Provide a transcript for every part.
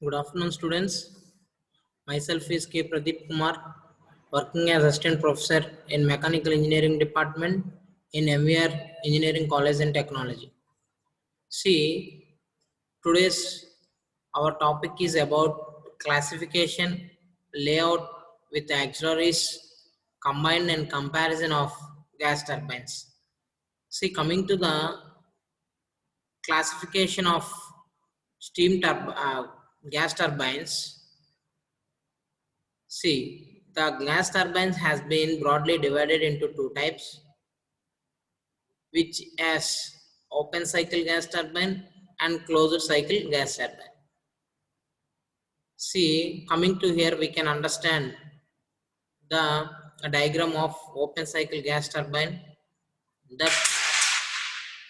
Good afternoon, students. Myself is K. Pradeep Kumar, working as assistant professor in Mechanical Engineering Department in MVR Engineering College and Technology. See, today's our topic is about classification, layout with auxiliaries, combined and comparison of gas turbines. See, coming to the classification of gas turbines. See, the gas turbines has been broadly divided into two types, which as open cycle gas turbine and closed cycle gas turbine. See, coming to here, we can understand the diagram of open cycle gas turbine, that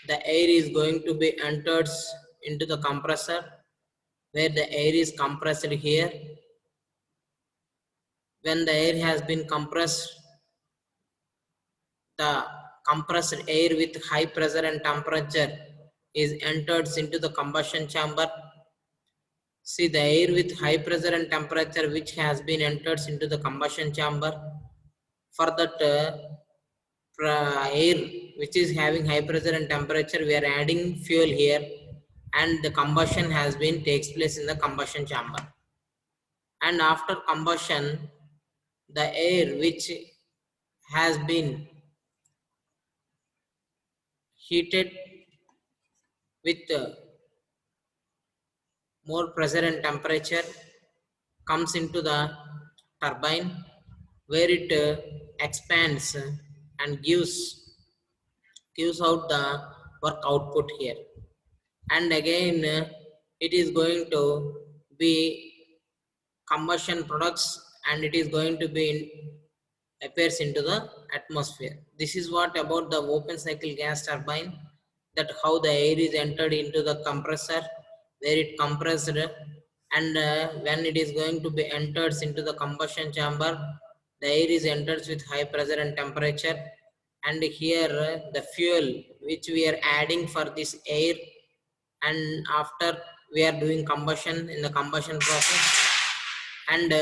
the air is going to be entered into the compressor, where the air is compressed here. When the air has been compressed, the compressed air with high pressure and temperature is entered into the combustion chamber. See, the air with high pressure and temperature which has been entered into the combustion chamber. For that air which is having high pressure and temperature, we are adding fuel here, and the combustion has been takes place in the combustion chamber. And after combustion, the air which has been heated with more pressure and temperature comes into the turbine, where it expands and gives out the work output here. And again it is going to be combustion products, and it is going to be appears into the atmosphere. This is what about the open cycle gas turbine, that how the air is entered into the compressor, where it compressed, and when it is going to be entered into the combustion chamber, the air is entered with high pressure and temperature, and here the fuel which we are adding for this air, and after we are doing combustion in the combustion process, and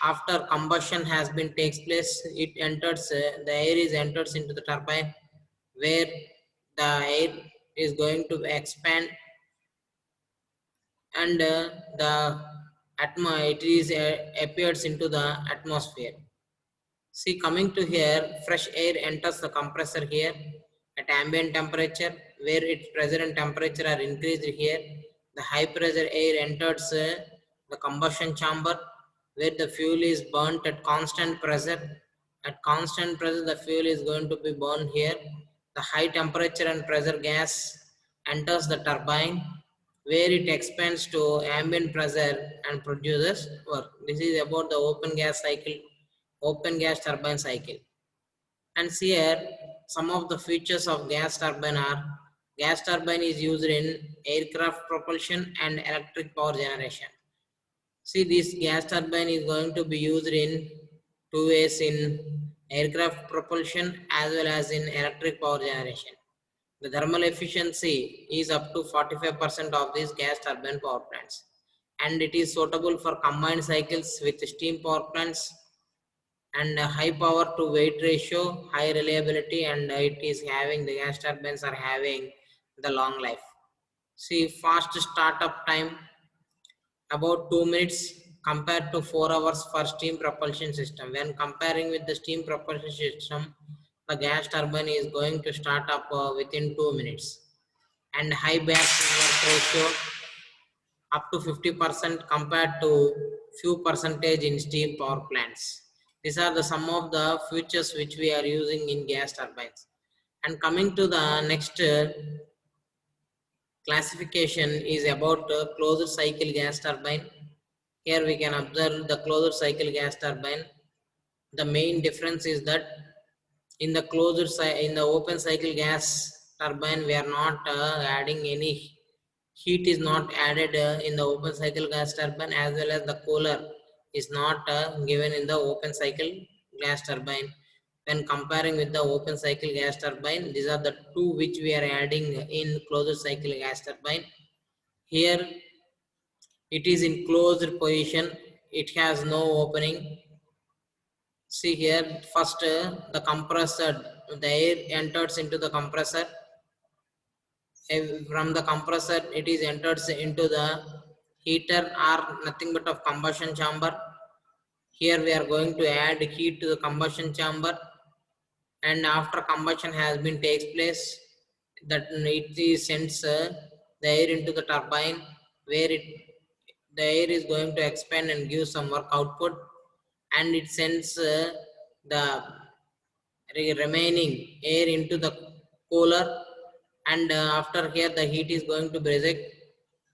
after combustion has been takes place, it enters the air is enters into the turbine, where the air is going to expand, and the it is appears into the atmosphere. See, coming to here, fresh air enters the compressor here at ambient temperature, where its pressure and temperature are increased here. The high pressure air enters the combustion chamber, where the fuel is burnt at constant pressure. At constant pressure, the fuel is going to be burned here. The high temperature and pressure gas enters the turbine, where it expands to ambient pressure and produces work. This is about the open gas turbine cycle. And here some of the features of gas turbine are: gas turbine is used in aircraft propulsion and electric power generation. See, this gas turbine is going to be used in two ways: in aircraft propulsion as well as in electric power generation. The thermal efficiency is up to 45% of these gas turbine power plants, and it is suitable for combined cycles with steam power plants, and high power to weight ratio, high reliability, and it is having, the gas turbines are having the long life. See, fast startup time about 2 minutes compared to 4 hours for steam propulsion system. When comparing with the steam propulsion system, the gas turbine is going to start up within 2 minutes. And high back work ratio up to 50% compared to few percentage in steam power plants. These are the some of the features which we are using in gas turbines. And coming to the next classification is about closed cycle gas turbine. Here we can observe the closed cycle gas turbine. The main difference is that in the in the open cycle gas turbine, we are not adding any heat is not added in the open cycle gas turbine, as well as the cooler is not given in the open cycle gas turbine. When comparing with the open cycle gas turbine, these are the two which we are adding in closed cycle gas turbine. Here It is in closed position. It has no opening. See here, first the compressor, the air enters into the compressor. From the compressor, it is enters into the heater or nothing but of combustion chamber. Here we are going to add heat to the combustion chamber, and after combustion has been takes place, that it is sends the air into the turbine, where the air is going to expand and give some work output, and it sends the remaining air into the cooler, and after here the heat is going to be reject.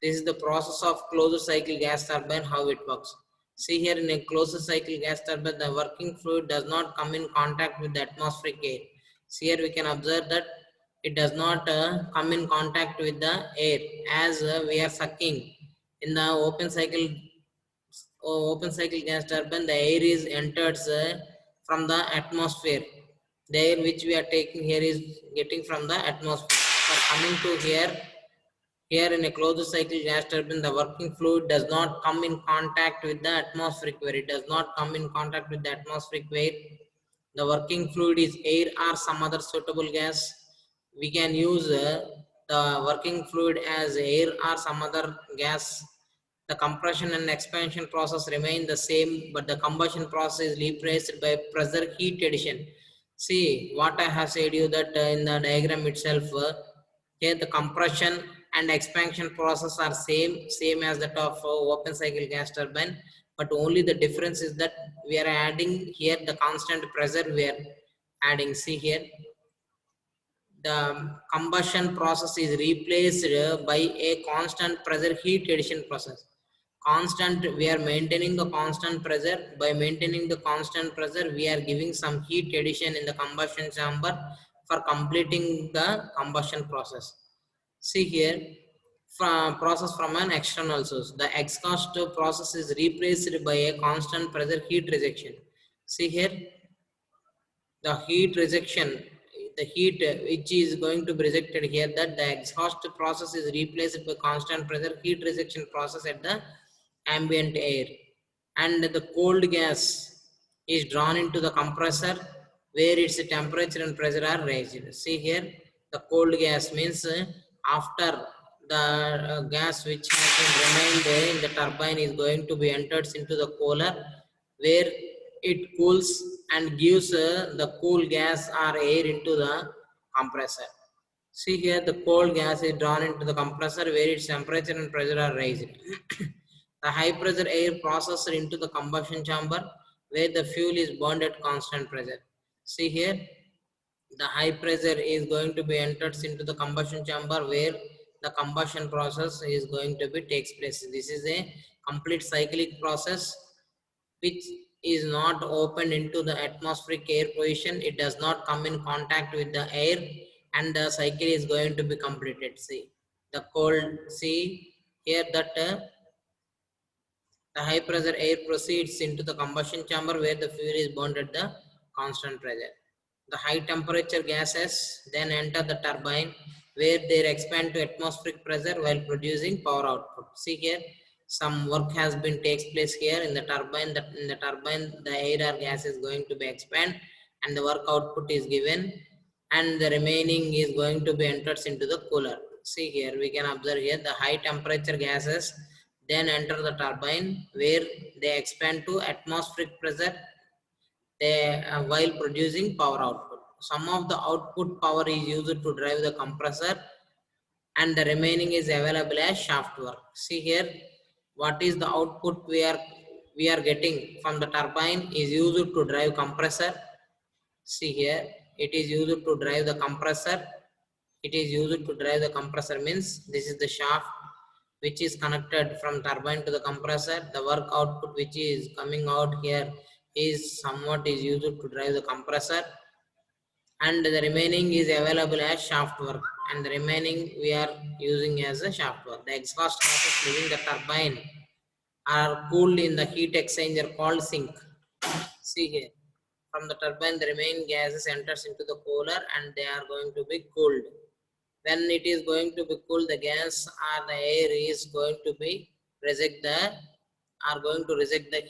This is the process of closed cycle gas turbine, how it works. See here, in a closed cycle gas turbine, the working fluid does not come in contact with the atmospheric air. See here, we can observe that it does not come in contact with the air, as we are sucking in the open cycle gas turbine. The air is entered from the atmosphere. The air which we are taking here is getting from the atmosphere. For coming to here, here in a closed cycle gas turbine, the working fluid does not come in contact with the atmospheric air. It does not come in contact with the atmospheric air. The working fluid is air or some other suitable gas. We can use the working fluid as air or some other gas. The compression and expansion process remain the same, but the combustion process is replaced by pressure heat addition. See what I have said you that in the diagram itself, here the compression and expansion process are same as that of open cycle gas turbine, but only the difference is that we are adding here the constant pressure we are adding. See here, the combustion process is replaced by a constant pressure heat addition process. Constant, we are maintaining the constant pressure. By maintaining the constant pressure, we are giving some heat addition in the combustion chamber for completing the combustion process. See here, process from an external source. The exhaust process is replaced by a constant pressure heat rejection. See here, the heat rejection, the heat which is going to be rejected here, that the exhaust process is replaced by constant pressure heat rejection process at the ambient air, and the cold gas is drawn into the compressor, where its temperature and pressure are raised. See here, the cold gas means after the gas which has been remained in the turbine is going to be entered into the cooler, where it cools and gives the cool gas or air into the compressor. See here, the cold gas is drawn into the compressor, where its temperature and pressure are raised. The high pressure air processed into the combustion chamber, where the fuel is burned at constant pressure. See here, the high pressure is going to be entered into the combustion chamber, where the combustion process is going to be takes place. This is a complete cyclic process which is not opened into the atmospheric air position. It does not come in contact with the air, and the cycle is going to be completed. See the cold, see here that the high pressure air proceeds into the combustion chamber, where the fuel is burned at the constant pressure. The high temperature gases then enter the turbine, where they expand to atmospheric pressure while producing power output. See here, some work has been takes place here in the turbine. That in the turbine, the air or gas is going to be expand, and the work output is given, and the remaining is going to be entered into the cooler. See here, we can observe here the high temperature gases then enter the turbine, where they expand to atmospheric pressure, they while producing power output. Some of the output power is used to drive the compressor, and the remaining is available as shaft work. See here, what is the output we are getting from the turbine is used to drive compressor. See here, it is used to drive the compressor. It is used to drive the compressor means this is the shaft which is connected from turbine to the compressor. The work output which is coming out here is somewhat is used to drive the compressor, and the remaining is available as shaft work, and the remaining we are using as a shaft work. The exhaust gases leaving the turbine are cooled in the heat exchanger called sink. See here, from the turbine the remaining gases enters into the cooler, and they are going to be cooled. When it is going to be cooled, the gas or the air is going to be reject the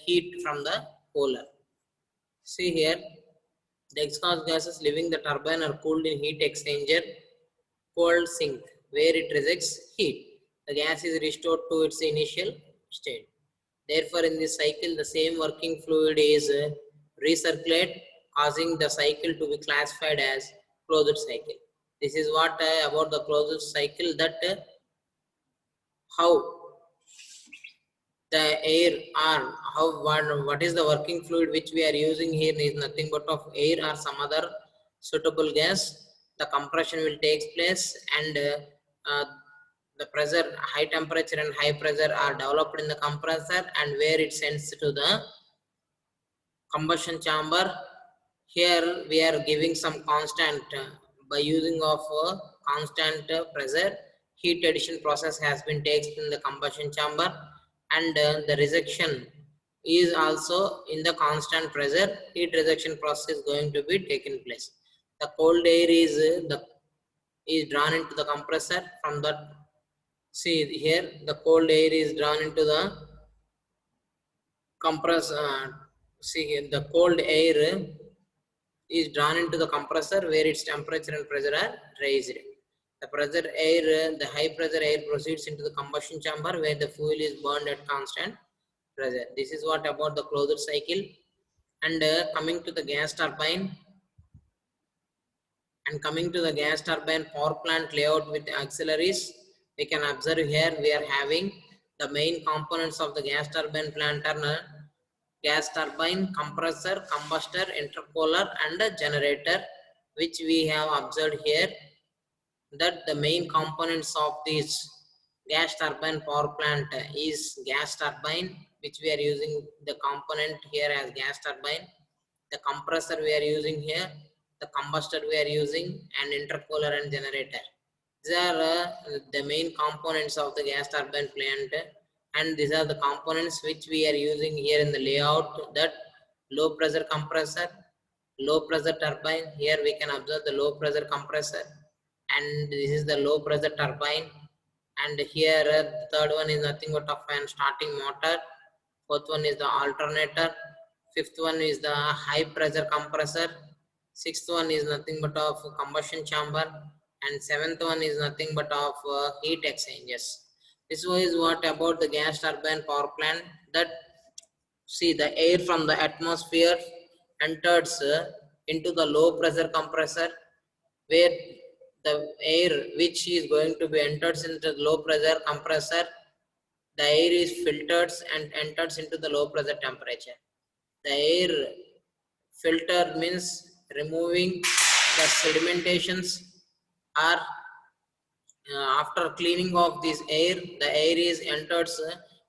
heat from the cooler. See here, the exhaust gases leaving the turbine are cooled in heat exchanger cold sink where it rejects heat. The gas is restored to its initial state. Therefore, in this cycle, the same working fluid is recirculated, causing the cycle to be classified as closed cycle. This is what about the closed cycle, that how the air or what is the working fluid which we are using here is nothing but of air or some other suitable gas. The compression will take place, and the pressure, high temperature and high pressure are developed in the compressor, and where it sends to the combustion chamber. Here we are giving some constant by using of constant pressure. Heat addition process has been taken in the combustion chamber, and the rejection is also in the constant pressure. Heat rejection process is going to be taken place. The cold air is drawn into the compressor from that. See here, the cold air is drawn into the compressor. See here, the cold air is drawn into the compressor where its temperature and pressure are raised. The pressure air, the high pressure air proceeds into the combustion chamber where the fuel is burned at constant pressure. This is what about the closed cycle. And coming to the gas turbine, power plant layout with auxiliaries, we can observe here we are having the main components of the gas turbine plant are gas turbine, compressor, combustor, intercooler, and a generator, which we have observed here, that the main components of this gas turbine power plant is gas turbine, which we are using the component here as gas turbine, the compressor we are using here, the combustor we are using, and intercooler and generator. These are the main components of the gas turbine plant, and these are the components which we are using here in the layout, that low pressure compressor, low pressure turbine. Here we can observe the low pressure compressor, and this is the low pressure turbine, and here the third one is nothing but of an starting motor, fourth one is the alternator, fifth one is the high pressure compressor, sixth one is nothing but of combustion chamber, and seventh one is nothing but of heat exchangers. This is what about the gas turbine power plant, that see the air from the atmosphere enters into the low pressure compressor, where the air which is going to be enters into the low pressure compressor, the air is filtered and enters into the low pressure temperature. The air filter means removing the sedimentations, or after cleaning of this air, the air is enters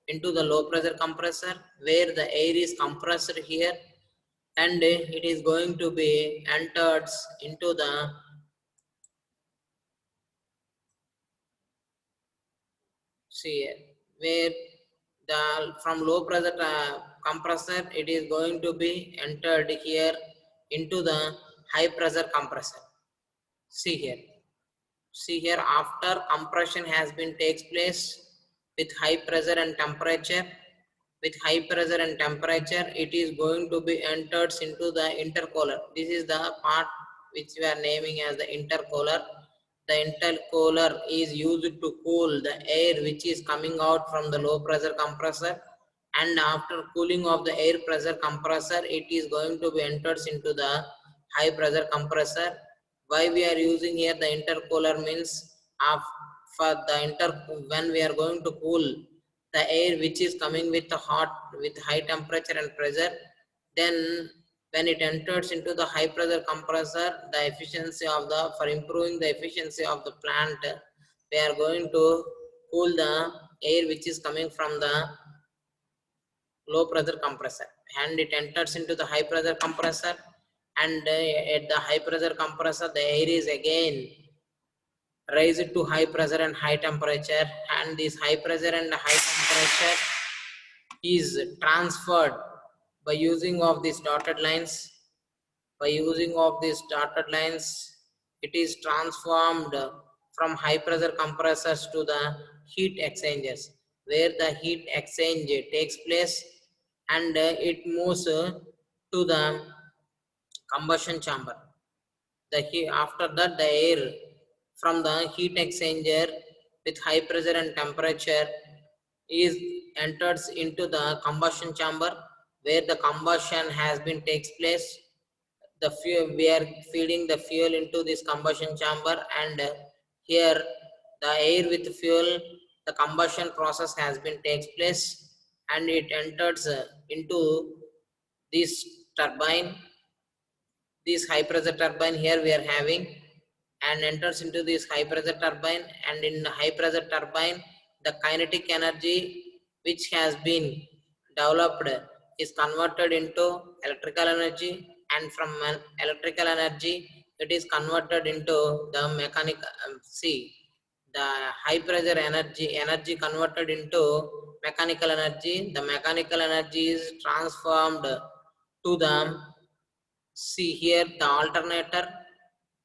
into the low pressure compressor where the air is compressed here, and it is going to be entered into the where the from low pressure compressor it is going to be entered here into the high pressure compressor. See here. See here, after compression has been takes place with high pressure and temperature, it is going to be entered into the intercooler. This is the part which we are naming as the intercooler. The intercooler is used to cool the air which is coming out from the low pressure compressor, and after cooling of the air pressure compressor, it is going to be entered into the high pressure compressor. Why we are using here the intercooler means for the when we are going to cool the air which is coming with the with high temperature and pressure, then when it enters into the high pressure compressor, the efficiency of the for improving the efficiency of the plant, we are going to cool the air which is coming from the low pressure compressor, and it enters into the high pressure compressor, and at the high pressure compressor the air is again raised to high pressure and high temperature, and this high pressure and high temperature is transferred by using of these dotted lines. It is transformed from high pressure compressors to the heat exchangers. where the heat exchange takes place, and it moves to the combustion chamber. After that, the air from the heat exchanger with high pressure and temperature is enters into the combustion chamber, where the combustion has been takes place. The fuel, we are feeding the fuel into this combustion chamber, and here the air with fuel, the combustion process has been takes place, and it enters into this turbine, this high pressure turbine here we are having, and enters into this high pressure turbine. And in the high pressure turbine, the kinetic energy which has been developed is converted into electrical energy, and from electrical energy it is converted into the mechanical, see, the high pressure energy converted into mechanical energy. The mechanical energy is transformed to the, see here, the alternator,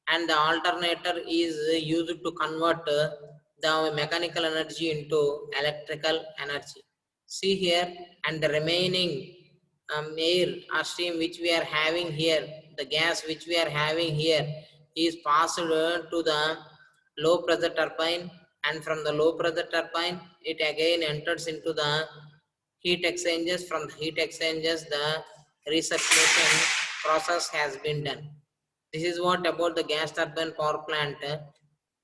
and the alternator is used to convert the mechanical energy into electrical energy. See here, and the remaining air or steam which we are having here, the gas which we are having here is passed to the low pressure turbine, and from the low pressure turbine it again enters into the heat exchangers. From the heat exchangers, the recirculation process has been done. This is what about the gas turbine power plant,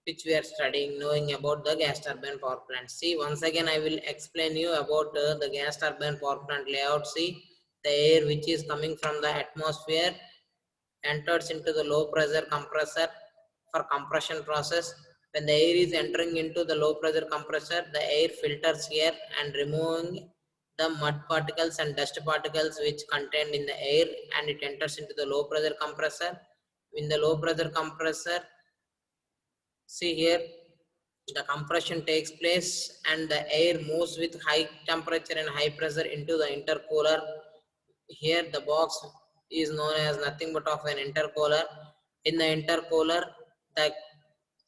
which we are studying, knowing about the gas turbine power plant. See, once again I will explain you about the gas turbine power plant layout. See, the air which is coming from the atmosphere enters into the low pressure compressor for compression process. When the air is entering into the low pressure compressor, the air filters here and removing the mud particles and dust particles which contained in the air, and it enters into the low pressure compressor. In the low pressure compressor, see here, the compression takes place and the air moves with high temperature and high pressure into the intercooler. Here the box is known as nothing but of an intercooler. In the intercooler, the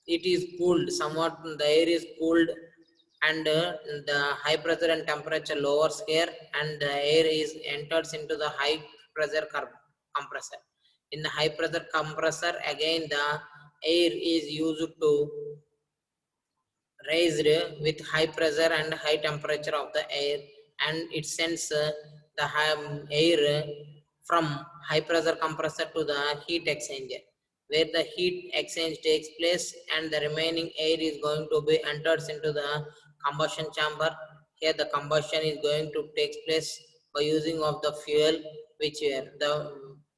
it is cooled somewhat, the air is cooled, and the high pressure and temperature lowers here, and the air is enters into the high pressure compressor. In the high pressure compressor, again the air is used to raised with high pressure and high temperature of the air, and it sends the air from high pressure compressor to the heat exchanger, where the heat exchange takes place, and the remaining air is going to be enters into the combustion chamber. Here the combustion is going to take place by using of the fuel, which the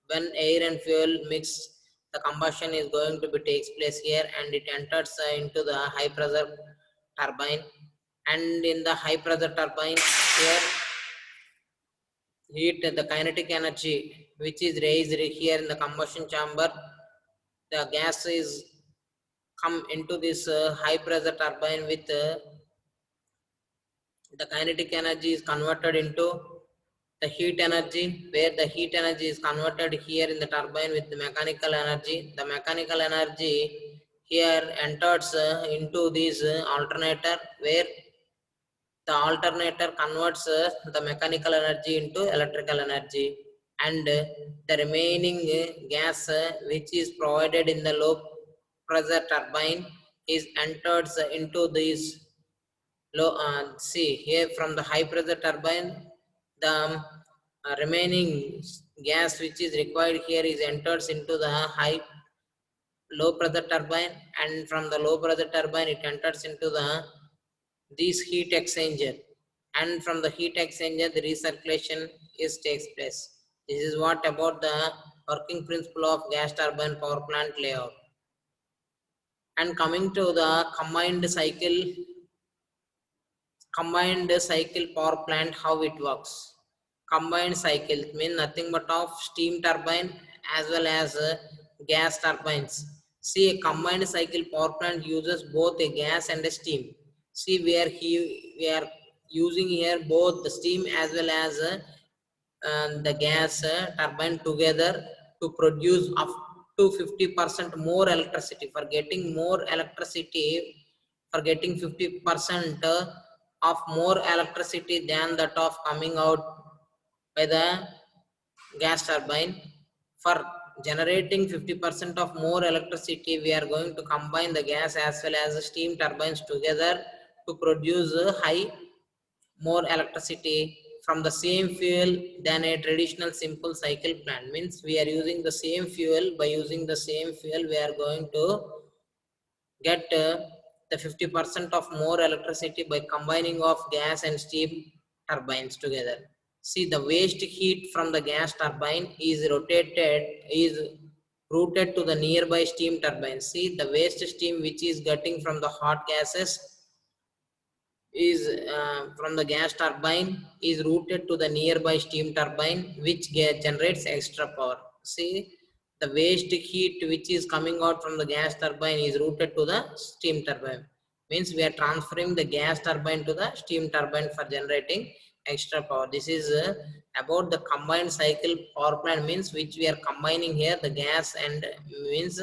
when air and fuel mix, the combustion is going to be takes place here, and it enters into the high pressure turbine. And in the high pressure turbine, here heat, the kinetic energy which is raised here in the combustion chamber, the gas is come into this high pressure turbine with the kinetic energy is converted into the heat energy, where the heat energy is converted here in the turbine with the mechanical energy. The mechanical energy here enters into this alternator, where the alternator converts the mechanical energy into electrical energy, and the remaining gas which is provided in the low pressure turbine is entered into this low, see here, from the high pressure turbine, the remaining gas which is required here is enters into the high low pressure turbine, and from the low pressure turbine it enters into the this heat exchanger, and from the heat exchanger the recirculation is takes place. This is what about the working principle of gas turbine power plant layout. And coming to the combined cycle power plant, how it works. Combined cycle mean nothing but of steam turbine as well as gas turbines. See, a combined cycle power plant uses both a gas and a steam. See, we are using here both the steam as well as the gas turbine together to produce up to 50% more electricity. For getting more electricity, for getting 50% of more electricity than that of coming out by the gas turbine. For generating 50% of more electricity, we are going to combine the gas as well as the steam turbines together to produce high more electricity from the same fuel than a traditional simple cycle plant. Means we are using the same fuel. By using the same fuel, we are going to get the 50% of more electricity by combining of gas and steam turbines together. See, the waste heat from the gas turbine is routed to the nearby steam turbine. See, the waste steam which is getting from the hot gases is from the gas turbine is routed to the nearby steam turbine, which generates extra power. See, the waste heat which is coming out from the gas turbine is routed to the steam turbine. Means we are transferring the gas turbine to the steam turbine for generating extra power. This is about the combined cycle power plant, means which we are combining here the gas and means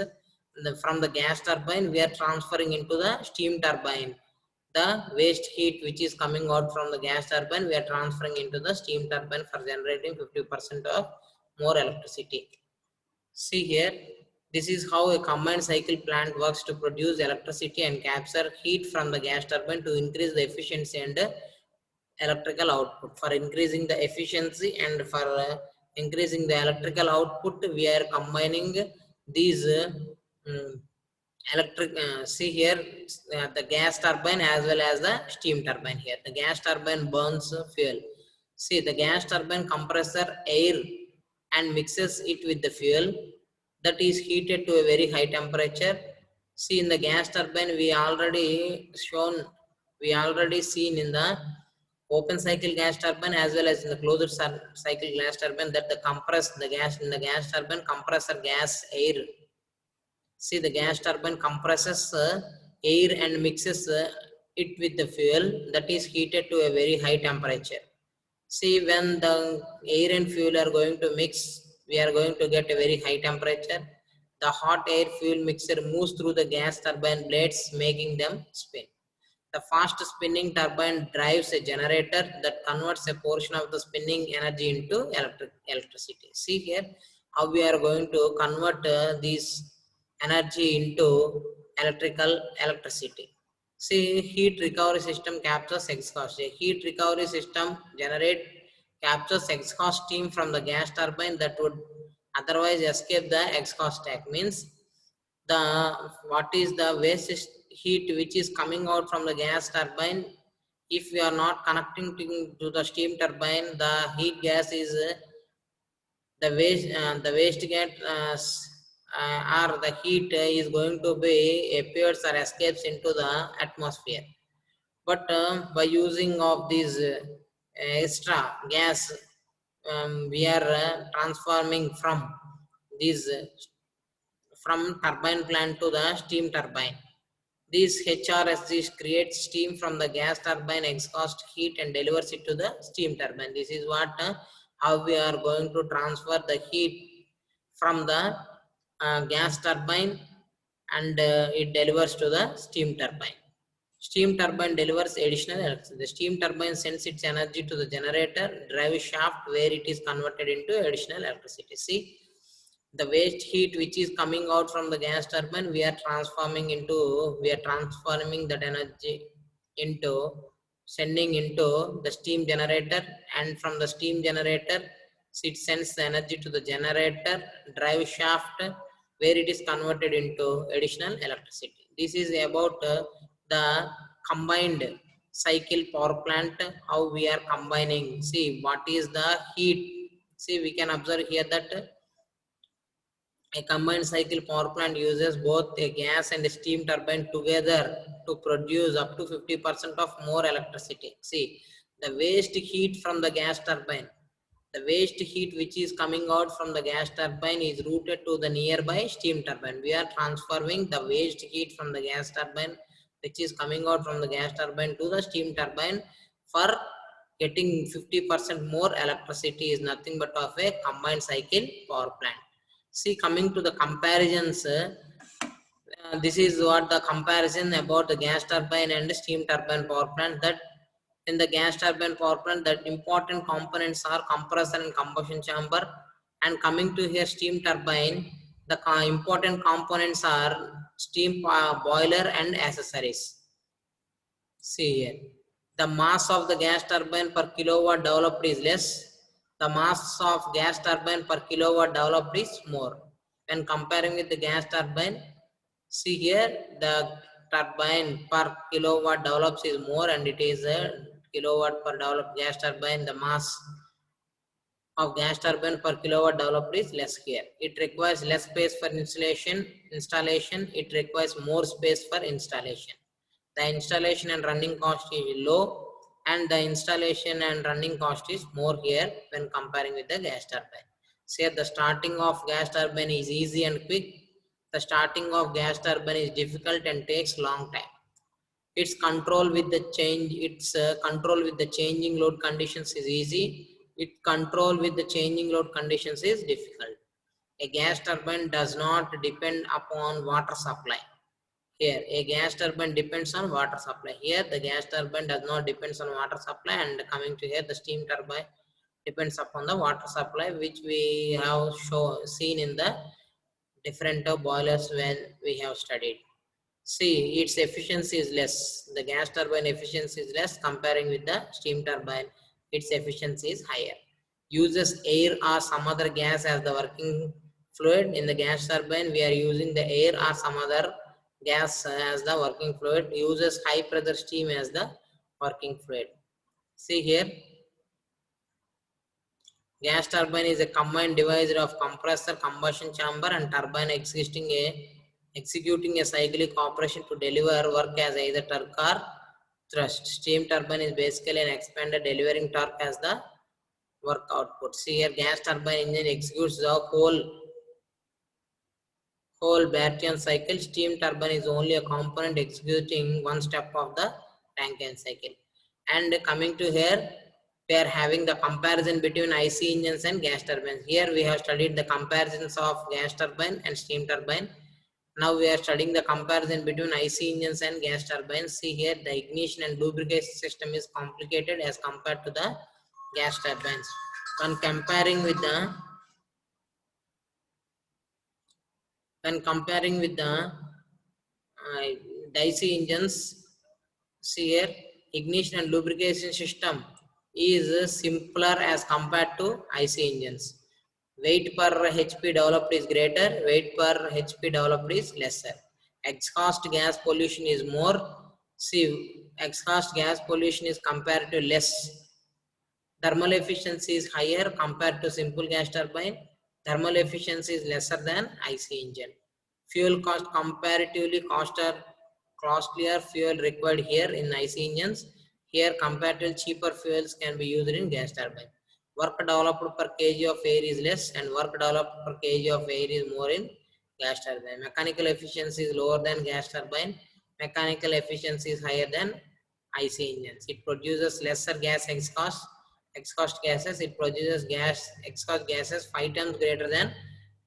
from the gas turbine we are transferring into the steam turbine. The waste heat which is coming out from the gas turbine, we are transferring into the steam turbine for generating 50% of more electricity. See here, this is how a combined cycle plant works to produce electricity and capture heat from the gas turbine to increase the efficiency and electrical output. For increasing the efficiency and for increasing the electrical output, we are combining these electric see here the gas turbine as well as the steam turbine. Here the gas turbine burns fuel. See, the gas turbine compressor air and mixes it with the fuel that is heated to a very high temperature. See, in the gas turbine we already seen in the open cycle gas turbine as well as in the closed cycle gas turbine that the gas in the gas turbine compressor gas air. See, the gas turbine compresses air and mixes it with the fuel that is heated to a very high temperature. See, when the air and fuel are going to mix, we are going to get a very high temperature. The hot air fuel mixture moves through the gas turbine blades, making them spin. The fast spinning turbine drives a generator that converts a portion of the spinning energy into electricity. See here how we are going to convert these energy into electricity. See, heat recovery system captures exhaust. A heat recovery system captures exhaust steam from the gas turbine that would otherwise escape the exhaust stack. Means the what is the waste heat which is coming out from the gas turbine. If we are not connecting to the steam turbine, the heat gas is the waste get or the heat is going to be appears or escapes into the atmosphere. But by using of these extra gas, we are transforming from these from turbine plant to the steam turbine. These HRSGs create steam from the gas turbine exhaust heat and delivers it to the steam turbine. This is what how we are going to transfer the heat from the gas turbine and it delivers to the steam turbine. Steam turbine delivers additional electricity. The steam turbine sends its energy to the generator drive shaft where it is converted into additional electricity. See, the waste heat which is coming out from the gas turbine, we are transforming that energy into sending into the steam generator, and from the steam generator it sends the energy to the generator drive shaft where it is converted into additional electricity. This is about the combined cycle power plant, how we are combining. See, what is the heat. See, we can observe here that a combined cycle power plant uses both a gas and a steam turbine together to produce up to 50% of more electricity. See, the waste heat from the gas turbine. The waste heat which is coming out from the gas turbine is routed to the nearby steam turbine. We are transferring the waste heat from the gas turbine which is coming out from the gas turbine to the steam turbine for getting 50% more electricity is nothing but of a combined cycle power plant. See, coming to the comparisons, this is what the comparison about the gas turbine and steam turbine power plant, that In the gas turbine power plant, the important components are compressor and combustion chamber. And coming to here steam turbine, the important components are steam boiler and accessories. See here, the mass of the gas turbine per kilowatt developed is less. The mass of gas turbine per kilowatt developed is more. When comparing with the gas turbine, see here, the turbine per kilowatt develops is more, and it is a kilowatt per developed gas turbine. The mass of gas turbine per kilowatt developed is less here. It requires less space for installation. It requires more space for installation. The installation and running cost is low, and the installation and running cost is more here when comparing with the gas turbine. Say the starting of gas turbine is easy and quick. The starting of gas turbine is difficult and takes long time. Its control with the control with the changing load conditions is easy. Its control with the changing load conditions is difficult. A gas turbine does not depend upon water supply. Here, a gas turbine depends on water supply. Here, the gas turbine does not depends on water supply, and coming to here, the steam turbine depends upon the water supply, which we have seen in the different boilers when we have studied. See, its efficiency is less. The gas turbine efficiency is less comparing with the steam turbine. Its efficiency is higher. Uses air or some other gas as the working fluid. In the gas turbine, we are using the air or some other gas as the working fluid. Uses high pressure steam as the working fluid. See here, gas turbine is a combined device of compressor, combustion chamber, and turbine executing a cyclic operation to deliver work as either torque or thrust. Steam turbine is basically an expander delivering torque as the work output. See here, gas turbine engine executes the whole Brayton cycle. Steam turbine is only a component executing one step of the Rankine cycle. And coming to here, we are having the comparison between IC engines and gas turbines. Here we have studied the comparisons of gas turbine and steam turbine. Now we are studying the comparison between IC engines and gas turbines. See here, the ignition and lubrication system is complicated as compared to the gas turbines. When comparing with the IC engines, see here, ignition and lubrication system is simpler as compared to IC engines. Weight per HP developed is greater, weight per HP developed is lesser. Exhaust gas pollution is more. See, exhaust gas pollution is compared to less. Thermal efficiency is higher compared to simple gas turbine. Thermal efficiency is lesser than IC engine. Fuel cost comparatively costlier fuel required here in IC engines. Here comparatively cheaper fuels can be used in gas turbine. Work developed per kg of air is less, and work developed per kg of air is more in gas turbine. Mechanical efficiency is lower than gas turbine. Mechanical efficiency is higher than IC engines. It produces lesser gas exhaust gases. It produces exhaust gases 5 times greater than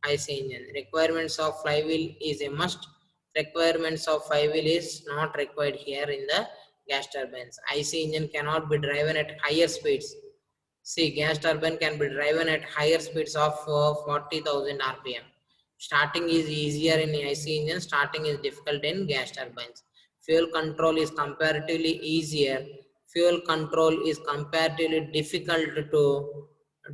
IC engine. Requirements of flywheel is a must. Requirements of flywheel is not required here in the gas turbines. IC engine cannot be driven at higher speeds. See, gas turbine can be driven at higher speeds of 40,000 RPM. Starting is easier in IC engine. Starting is difficult in gas turbines. Fuel control is comparatively easier. Fuel control is comparatively difficult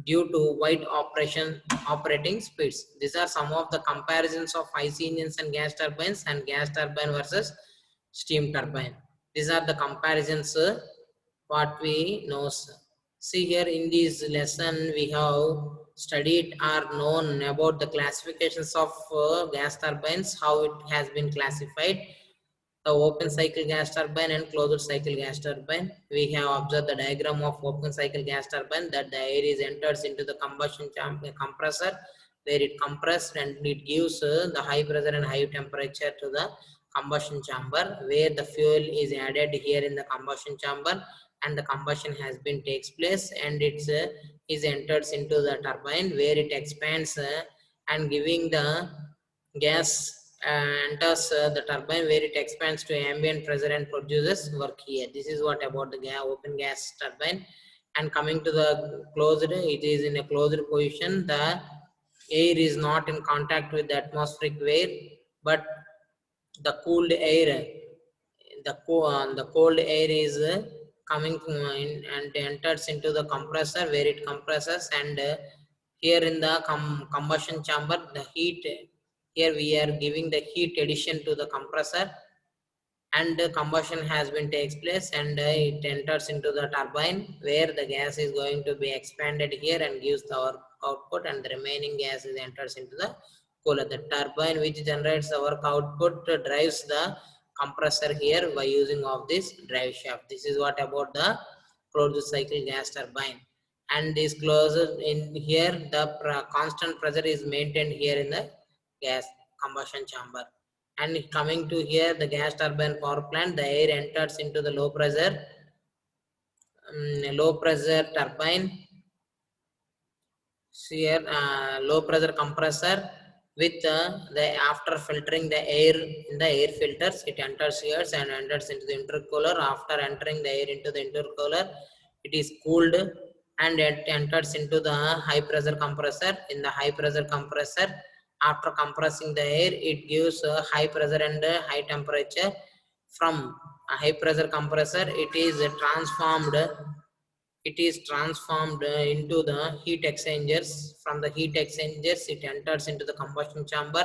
due to wide operating speeds. These are some of the comparisons of IC engines and gas turbines, and gas turbine versus steam turbine. These are the comparisons what we know. See here, in this lesson we have studied or known about the classifications of gas turbines, how it has been classified, the open cycle gas turbine and closed cycle gas turbine. We have observed the diagram of open cycle gas turbine, that the air is enters into the combustion compressor, where it compressed and it gives the high pressure and high temperature to the combustion chamber, where the fuel is added here in the combustion chamber, and the combustion has been takes place, and it is enters into the turbine, where it expands and giving the gas enters the turbine where it expands to ambient pressure and produces work here. This is what about the open gas turbine. And coming to the closed, it is in a closed position. The air is not in contact with the atmospheric air, but the cooled air, the cold air is coming in and enters into the compressor where it compresses, and here in the combustion chamber the heat, here we are giving the heat addition to the compressor, and combustion has been takes place, and it enters into the turbine where the gas is going to be expanded here and gives the work output, and the remaining gas is enters into the cooler. The turbine which generates the work output drives the compressor here by using of this drive shaft. This is what about the closed cycle gas turbine. And this closed in here, the constant pressure is maintained here in the gas combustion chamber. And coming to here, the gas turbine power plant, the air enters into the low pressure turbine. Here, low pressure compressor with the after filtering the air in the air filters, it enters here and enters into the intercooler. After entering the air into the intercooler, it is cooled and it enters into the high pressure compressor. In the high pressure compressor, after compressing the air, it gives high pressure and high temperature. From a high pressure compressor, it is transformed into the heat exchangers. From the heat exchangers, it enters into the combustion chamber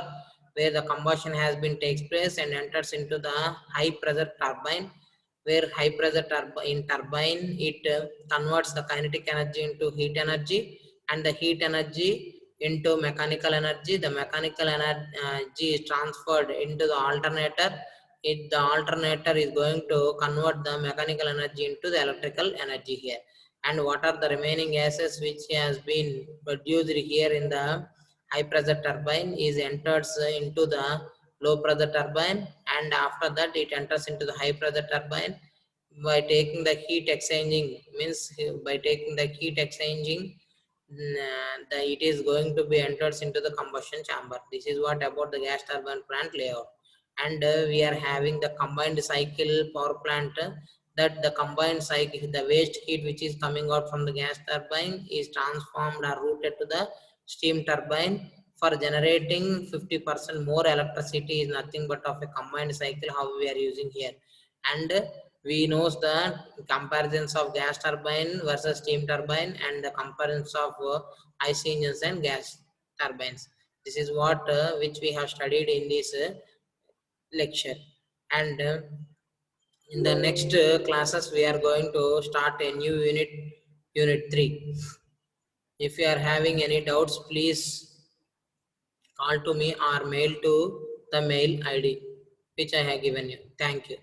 where the combustion has been takes place and enters into the high pressure turbine, where high pressure turbine it converts the kinetic energy into heat energy, and the heat energy into mechanical energy. The mechanical energy is transferred into the alternator. The alternator is going to convert the mechanical energy into the electrical energy here. And what are the remaining gases which has been produced here in the high pressure turbine is enters into the low pressure turbine, and after that it enters into the high pressure turbine by taking the heat exchanging, means by taking the heat exchanging, it is going to be enters into the combustion chamber. This is what about the gas turbine plant layout. And we are having the combined cycle power plant, that the combined cycle, the waste heat which is coming out from the gas turbine is transformed or routed to the steam turbine for generating 50% more electricity. Is nothing but of a combined cycle how we are using here. And we knows the comparisons of gas turbine versus steam turbine and the comparisons of IC engines and gas turbines. This is what which we have studied in this lecture. And in the next classes we are going to start a new unit 3. If you are having any doubts, please call to me or mail to the mail ID which I have given you. Thank you.